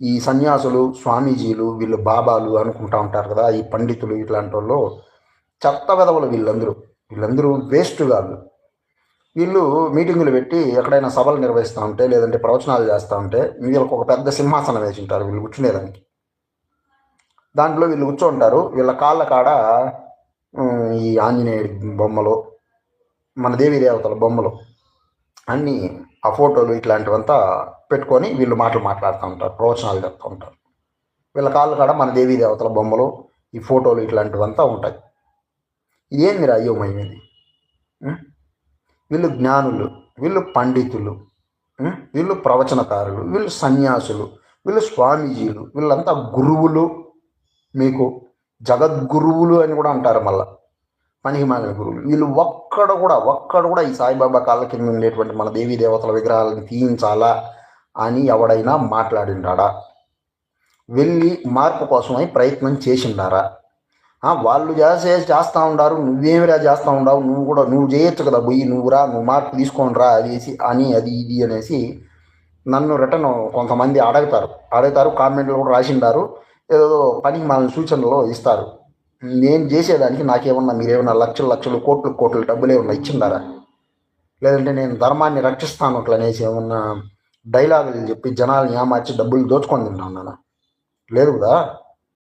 ఈ సన్యాసులు స్వామీజీలు వీళ్ళు బాబాలు అనుకుంటా ఉంటారు కదా, ఈ పండితులు ఇట్లాంటి వాళ్ళు చెత్త వెదవలు వీళ్ళందరూ వేస్ట్ కాదు. వీళ్ళు మీటింగులు పెట్టి ఎక్కడైనా సభలు నిర్వహిస్తూ ఉంటే లేదంటే ప్రవచనాలు చేస్తూ ఉంటే వీళ్ళకి ఒక పెద్ద సింహాసనం వేసి ఉంటారు వీళ్ళు కూర్చునేదానికి. దాంట్లో వీళ్ళు కూర్చోంటారు. వీళ్ళ కాళ్ళ కాడ ఈ ఆంజనేయుడి బొమ్మలు, మన దేవీ దేవతల బొమ్మలు అన్నీ, ఆ ఫోటోలు ఇట్లాంటివంతా పెట్టుకొని వీళ్ళు మాటలు మాట్లాడుతూ ఉంటారు, ప్రవచనాలు చెప్తూ ఉంటారు. వీళ్ళ కాళ్ళ కాడ మన దేవీ దేవతల బొమ్మలు, ఈ ఫోటోలు ఇట్లాంటివంతా ఉంటాయి. ఇదేందిరా అయోమయమేది? వీళ్ళు జ్ఞానులు, వీళ్ళు పండితులు, వీళ్ళు ప్రవచనకారులు, వీళ్ళు సన్యాసులు, వీళ్ళు స్వామీజీలు, వీళ్ళంతా గురువులు, మీకు జగద్గురువులు అని కూడా అంటారు. మళ్ళా పనికి మాలిన గురువులు వీళ్ళు. ఒక్కడు కూడా ఈ సాయిబాబా కాళ్ళ కింద ఉండేటువంటి మన దేవీ దేవతల విగ్రహాలను తీయించాలా అని ఎవడైనా మాట్లాడిండాడా? వెళ్ళి మార్పు కోసమై ప్రయత్నం చేసిండారా? వాళ్ళు చేస్తూ ఉండారు, నువ్వేమిరా చేస్తూ ఉండవు, నువ్వు చేయొచ్చు కదా, పోయి నువ్వు మార్పు తీసుకొని రా అనేసి అది ఇది అనేసి నన్ను రిటర్న్ కొంతమంది అడుగుతారు. కామెంట్లు కూడా రాసిండారు, ఏదో పనికి మాలిన సూచనలు ఇస్తారు. నేను చేసేదానికి నాకేమన్నా మీరేమన్నా లక్షలు కోట్లు డబ్బులు ఏమన్నా ఇచ్చిండారా? లేదంటే నేను ధర్మాన్ని రక్షిస్తాను అట్లా అనేసి ఏమన్నా డైలాగులు చెప్పి జనాలను ఏమార్చి డబ్బులు దోచుకొని తింటున్నానా? లేదు కదా.